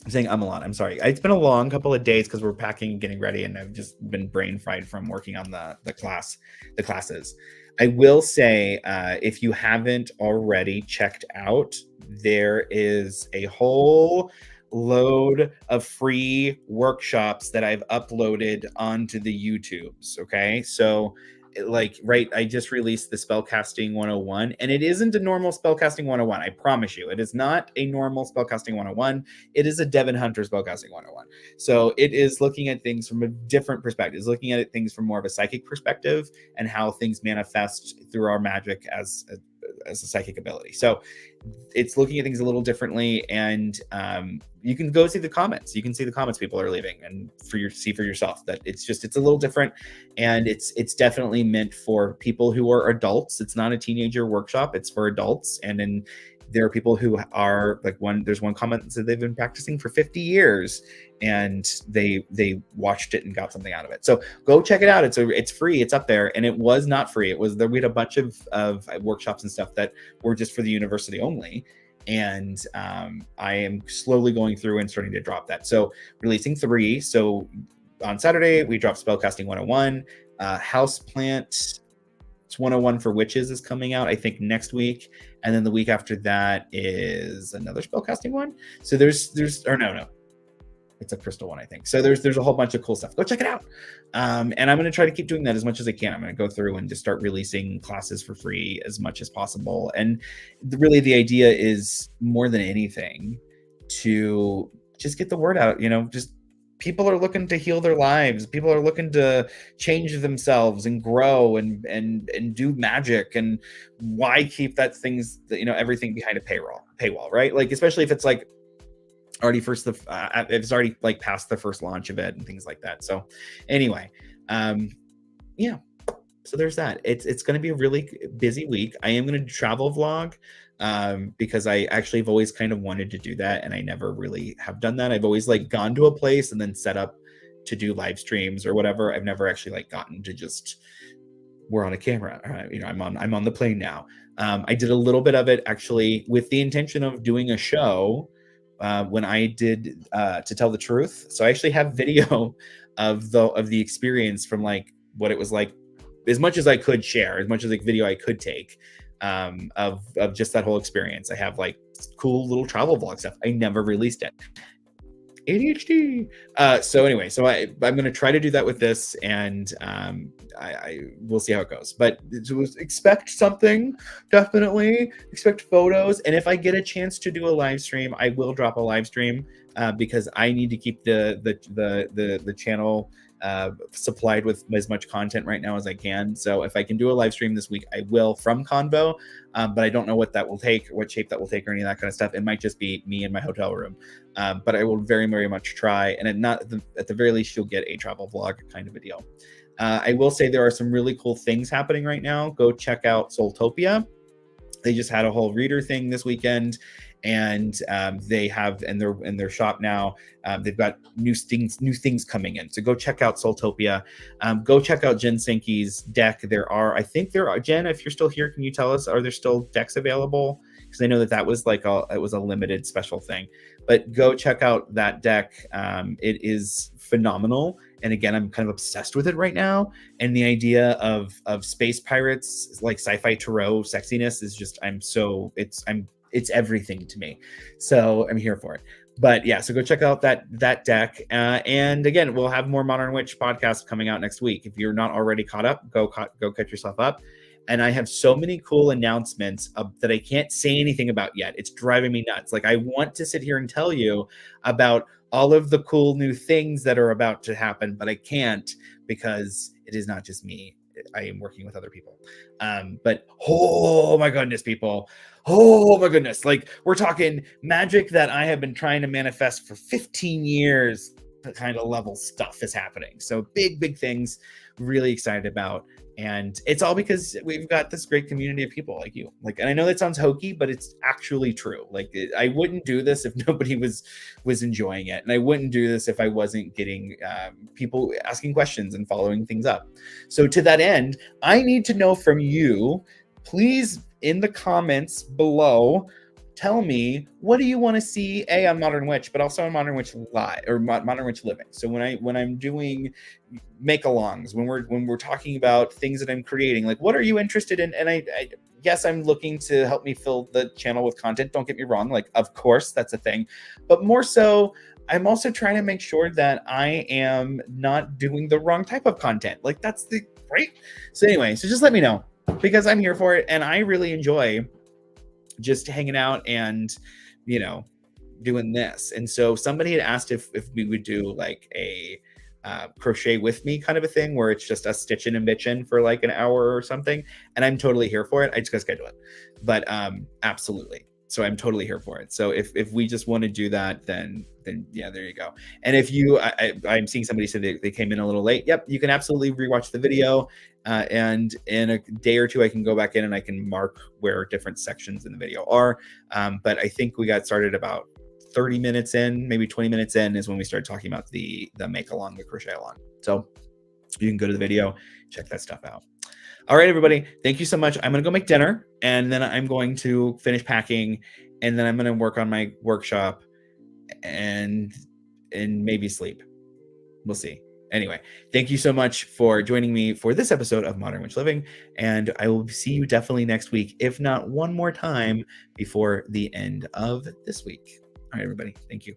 Speaker 1: saying a lot. I'm sorry. It's been a long couple of days because we're packing and getting ready, and I've just been brain fried from working on the classes. I will say, if you haven't already checked out, there is a whole load of free workshops that I've uploaded onto the YouTubes. Okay. So I just released the Spellcasting 101, and it isn't a normal Spellcasting 101. I promise you, it is not a normal Spellcasting 101. It is a Devin Hunter Spellcasting 101. So it is looking at things from a different perspective. It's looking at things from more of a psychic perspective and how things manifest through our magic as a psychic ability. So it's looking at things a little differently, and you can go see the comments. You can see the comments people are leaving, and see for yourself that it's a little different, and it's definitely meant for people who are adults. It's not a teenager workshop. It's for adults, and then there are people who are like there's one comment that said they've been practicing for 50 years and they watched it and got something out of it. So go check it out. It's free. It's up there. And it was not free. It was there. We had a bunch of workshops and stuff that were just for the university only. And I am slowly going through and starting to drop that. So releasing 3. So on Saturday, we dropped Spellcasting 101, Houseplant. It's 101 for Witches is coming out, I think, next week. And then the week after that is another spellcasting one. So no. It's a crystal one, I think. So there's a whole bunch of cool stuff. Go check it out. And I'm going to try to keep doing that as much as I can. I'm going to go through and just start releasing classes for free as much as possible. And really the idea is more than anything to just get the word out, just people are looking to heal their lives. People are looking to change themselves and grow and do magic. And why keep everything behind a paywall, right? Like, especially if it's like already it's already like past the first launch of it and things like that. So anyway, yeah. So there's that. It's going to be a really busy week. I am going to travel vlog because I actually have always kind of wanted to do that, and I never really have done that. I've always like gone to a place and then set up to do live streams or whatever. I've never actually like gotten to just we're on a camera. I'm on the plane now. I did a little bit of it actually with the intention of doing a show when I did To Tell the Truth. So I actually have video of the experience from like what it was like, as much as I could share, as much as like video I could take of just that whole experience. I have like cool little travel vlog stuff. I never released it. ADHD. So anyway, so I'm going to try to do that with this, and I will see how it goes. But expect something, definitely expect photos. And if I get a chance to do a live stream, I will drop a live stream because I need to keep the channel supplied with as much content right now as I can. So if I can do a live stream this week, I will, from Convo, but I don't know what that will take, what shape that will take, or any of that kind of stuff. It might just be me in my hotel room, but I will very, very much try. And at the very least, you'll get a travel vlog kind of a deal. I will say there are some really cool things happening right now. Go check out Soultopia. They just had a whole reader thing this weekend, and they have in their shop now. They've got new things coming in. So go check out Soultopia. Go check out Jen Sankey's deck. Jen, if you're still here, can you tell us, are there still decks available? Because I know that was like it was a limited special thing. But go check out that deck. It is phenomenal. And again, I'm kind of obsessed with it right now. And the idea of space pirates, like sci-fi tarot sexiness, is just it's everything to me. So I'm here for it. But yeah, so go check out that deck. And again, we'll have more Modern Witch podcasts coming out next week. If you're not already caught up, go catch yourself up. And I have so many cool announcements that I can't say anything about yet. It's driving me nuts. Like, I want to sit here and tell you about all of the cool new things that are about to happen, but I can't, because it is not just me. I am working with other people. But oh my goodness, people. Oh my goodness. Like, we're talking magic that I have been trying to manifest for 15 years. The kind of level stuff is happening. So big things, really excited about. And it's all because we've got this great community of people like you. Like, and I know that sounds hokey, but it's actually true. Like, I wouldn't do this if nobody was enjoying it. And I wouldn't do this if I wasn't getting people asking questions and following things up. So to that end, I need to know from you, please, in the comments below, tell me, what do you want to see on Modern Witch, but also on Modern Witch Live or Modern Witch Living? So when I'm doing make-alongs, when we're talking about things that I'm creating, like, what are you interested in? And I yes, I'm looking to help me fill the channel with content. Don't get me wrong. Like, of course, that's a thing. But more so, I'm also trying to make sure that I am not doing the wrong type of content. Like, that's right. So anyway, so just let me know, because I'm here for it. And I really enjoy just hanging out and, doing this. And so somebody had asked if we would do like a crochet with me kind of a thing, where it's just us stitching and bitching for like an hour or something. And I'm totally here for it. I just gotta schedule it. But absolutely. So I'm totally here for it. So if we just want to do that, then yeah, there you go. And if you, I'm seeing somebody say they came in a little late. Yep, you can absolutely rewatch the video. And in a day or two, I can go back in and I can mark where different sections in the video are. But I think we got started about 30 minutes in, maybe 20 minutes in is when we started talking about the make along, the crochet along. So you can go to the video, check that stuff out. All right, everybody. Thank you so much. I'm going to go make dinner, and then I'm going to finish packing, and then I'm going to work on my workshop and maybe sleep. We'll see. Anyway, thank you so much for joining me for this episode of Modern Witch Living, and I will see you definitely next week, if not one more time before the end of this week. All right, everybody. Thank you.